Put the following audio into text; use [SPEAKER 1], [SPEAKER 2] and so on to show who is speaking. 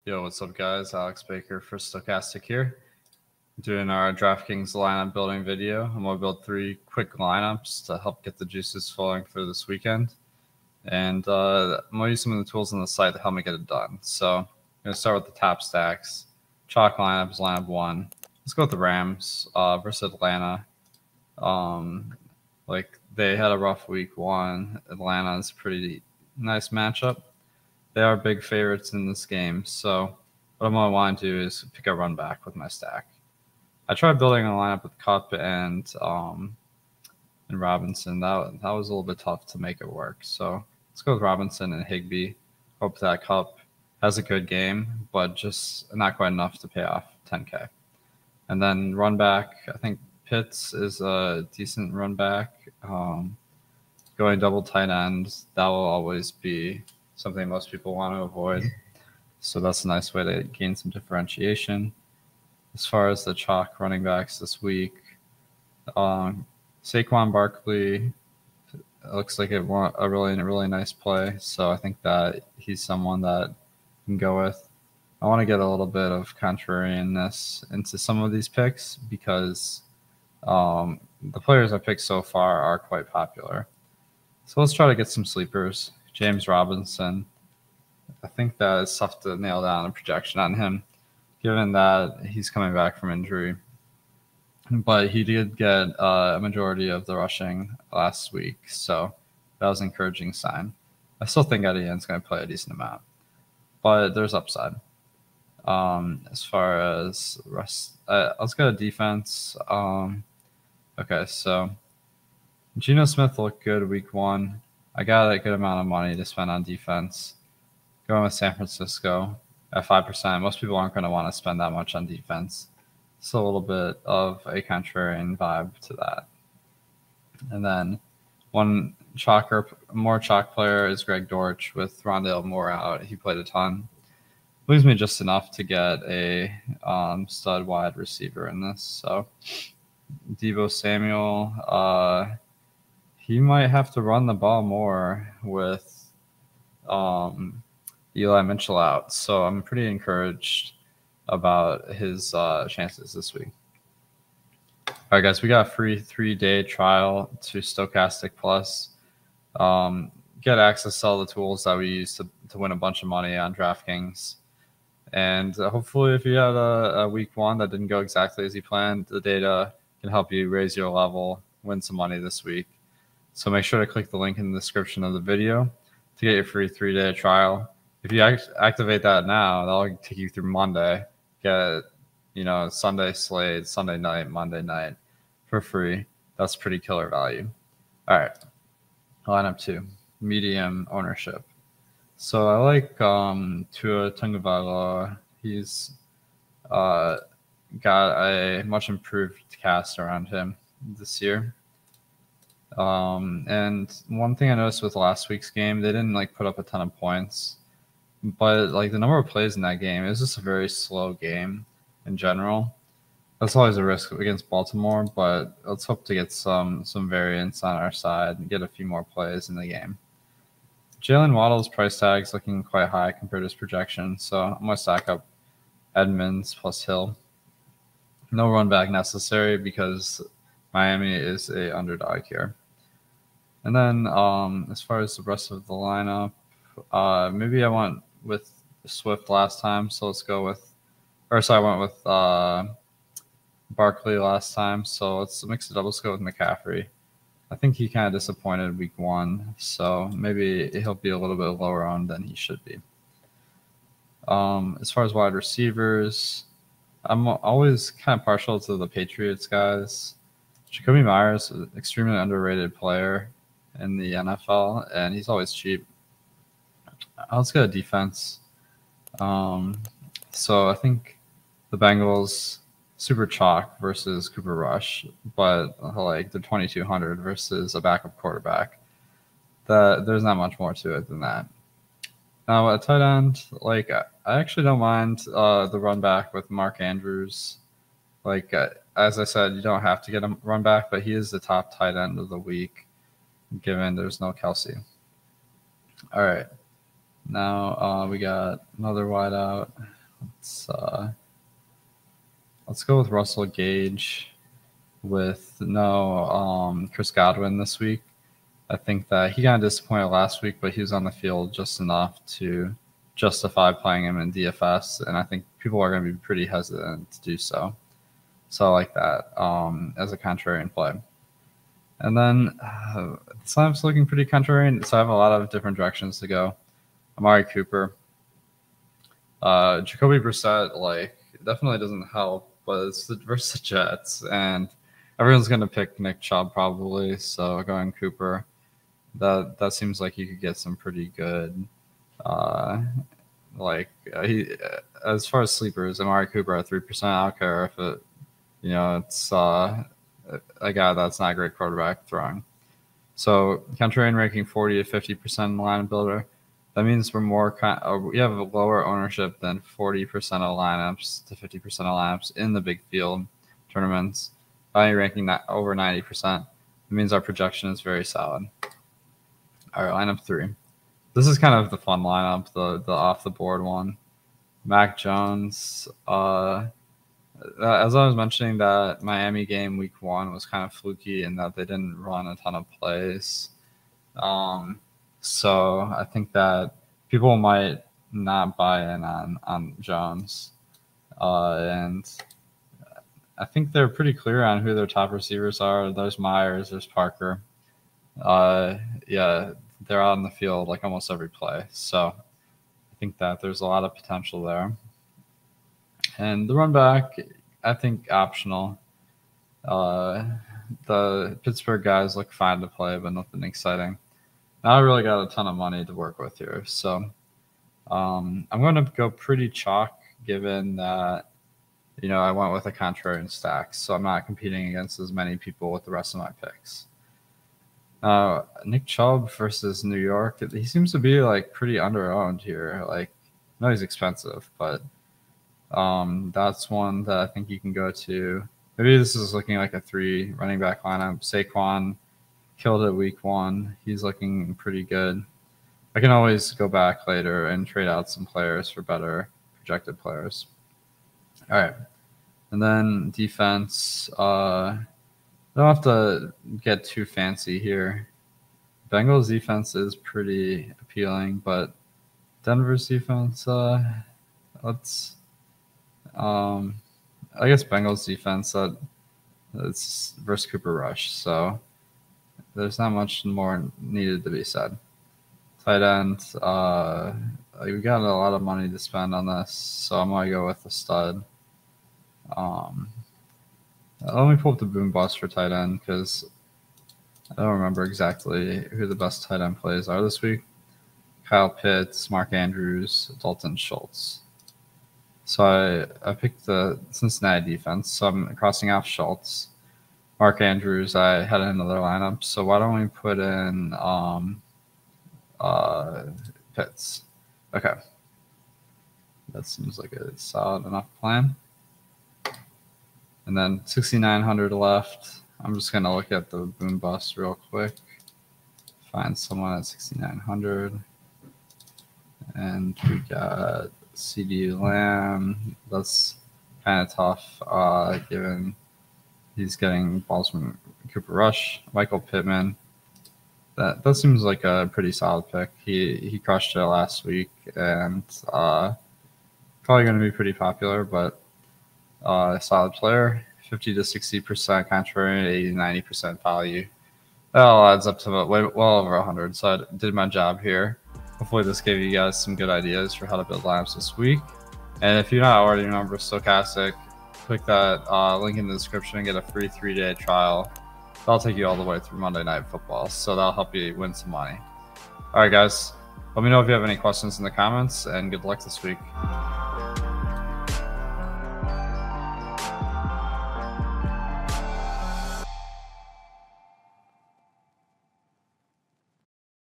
[SPEAKER 1] Yo, what's up, guys? Alex Baker for Stokastic here. Doing our DraftKings lineup building video. I'm going to build 3 quick lineups to help get the juices flowing for this weekend. And I'm going to use some of the tools on the site to help me get it done. So I'm going to start with the top stacks. Chalk lineup is lineup 1. Let's go with the Rams versus Atlanta. They had a rough week 1. Atlanta is a pretty nice matchup. They are big favorites in this game, so what I'm going to want to do is pick a run back with my stack. I tried building a lineup with Cup and Robinson. That was a little bit tough to make it work. So let's go with Robinson and Higbee. Hope that Cup has a good game, but just not quite enough to pay off 10K. And then run back, I think Pitts is a decent run back. Going double tight end, that will always be something most people want to avoid. So that's a nice way to gain some differentiation. As far as the chalk running backs this week, Saquon Barkley looks like a really nice play. So I think that he's someone that I can go with. I want to get a little bit of contrarianness into some of these picks because the players I picked so far are quite popular. So let's try to get some sleepers. James Robinson. I think that it's tough to nail down a projection on him, given that he's coming back from injury. But he did get a majority of the rushing last week, so that was an encouraging sign. I still think Etienne's going to play a decent amount, but there's upside. As far as rest, let's go to defense. Okay, so Geno Smith looked good week 1. I got a good amount of money to spend on defense. Going with San Francisco at 5%. Most people aren't going to want to spend that much on defense. It's a little bit of a contrarian vibe to that. And then one more chalk player is Greg Dortch with Rondale Moore out. He played a ton. Leaves me just enough to get a stud wide receiver in this. So Deebo Samuel, he might have to run the ball more with Eli Mitchell out. So I'm pretty encouraged about his chances this week. All right, guys, we got a free 3-day trial to Stokastic Plus. Get access to all the tools that we use to win a bunch of money on DraftKings. And hopefully if you had a week 1 that didn't go exactly as you planned, the data can help you raise your level, win some money this week. So make sure to click the link in the description of the video to get your free 3-day trial. If you activate that now, that'll take you through Monday. Get, Sunday slate, Sunday night, Monday night for free. That's pretty killer value. All right, lineup 2, medium ownership. So I like Tua Tagovailoa. He's got a much improved cast around him this year. And one thing I noticed with last week's game, they didn't put up a ton of points, but the number of plays in that game, it was just a very slow game in general. That's always a risk against Baltimore, but let's hope to get some variance on our side and get a few more plays in the game. Jalen Waddle's price tag is looking quite high compared to his projection, so I'm going to stack up Edmonds plus Hill. No run back necessary because Miami is a underdog here. And then as far as the rest of the lineup, maybe I went with Swift last time, so let's go with – I went with Barkley last time, so let's mix it up. Let's go with McCaffrey. I think he kind of disappointed week 1, so maybe he'll be a little bit lower on than he should be. As far as wide receivers, I'm always kind of partial to the Patriots guys. Jacoby Myers is an extremely underrated player in the NFL, and he's always cheap. Let's go defense. So I think the Bengals super chalk versus Cooper Rush, but they're 2,200 versus a backup quarterback. There's not much more to it than that. Now at tight end, I actually don't mind the run back with Mark Andrews. As I said, you don't have to get him run back, but he is the top tight end of the week, given there's no Kelsey. All right. Now we got another wideout. Let's go with Russell Gage with no Chris Godwin this week. I think that he got disappointed last week, but he was on the field just enough to justify playing him in DFS, and I think people are going to be pretty hesitant to do so. So I like that as a contrarian play. And then the lineup's looking pretty contrarian, so I have a lot of different directions to go. Amari Cooper. Jacoby Brissett, definitely doesn't help, but it's versus the Jets, and everyone's going to pick Nick Chubb probably, so going Cooper. That seems like you could get some pretty good, as far as sleepers, Amari Cooper at 3%. I don't care if it's a guy that's not a great quarterback throwing. So contrarian ranking 40 to 50% in the lineup builder. That means we have a lower ownership than 40% of lineups to 50% of lineups in the big field tournaments. Value ranking over 90%. It means our projection is very solid. All right, lineup 3. This is kind of the fun lineup, the off the board one. Mac Jones. As I was mentioning, that Miami game week 1 was kind of fluky in that they didn't run a ton of plays. So I think that people might not buy in on Jones. And I think they're pretty clear on who their top receivers are. There's Myers, there's Parker. They're out in the field like almost every play. So I think that there's a lot of potential there. And the run back, I think optional. The Pittsburgh guys look fine to play, but nothing exciting. Now I really got a ton of money to work with here. So I'm going to go pretty chalk, given that I went with a contrarian stack. So I'm not competing against as many people with the rest of my picks. Nick Chubb versus New York. He seems to be pretty under-owned here. I know he's expensive, but that's one that I think you can go to. Maybe this is looking like a 3 running back lineup. Saquon killed it week 1. He's looking pretty good. I can always go back later and trade out some players for better projected players. All right. And then defense. Don't have to get too fancy here. Bengals defense is pretty appealing, but Denver's defense, I guess Bengals defense, it's versus Cooper Rush, so there's not much more needed to be said. Tight end, we got a lot of money to spend on this, so I'm gonna go with the stud. Let me pull up the boom bust for tight end because I don't remember exactly who the best tight end plays are this week. Kyle Pitts, Mark Andrews, Dalton Schultz. So I picked the Cincinnati defense, so I'm crossing off Schultz. Mark Andrews, I had another lineup, so why don't we put in Pitts? Okay. That seems like a solid enough plan. And then 6,900 left. I'm just going to look at the boom bust real quick. Find someone at 6,900. And we got CD Lamb. That's kind of tough given he's getting balls from Cooper Rush. Michael Pittman. That seems like a pretty solid pick. He crushed it last week and probably going to be pretty popular, but solid player. 50 to 60% contrarian, 80 to 90% value. That all adds up to well over 100. So I did my job here. Hopefully this gave you guys some good ideas for how to build lineups this week. And if you're not already a member of Stokastic, click that link in the description and get a free 3-day trial. That'll take you all the way through Monday Night Football. So that'll help you win some money. All right, guys. Let me know if you have any questions in the comments, and good luck this week.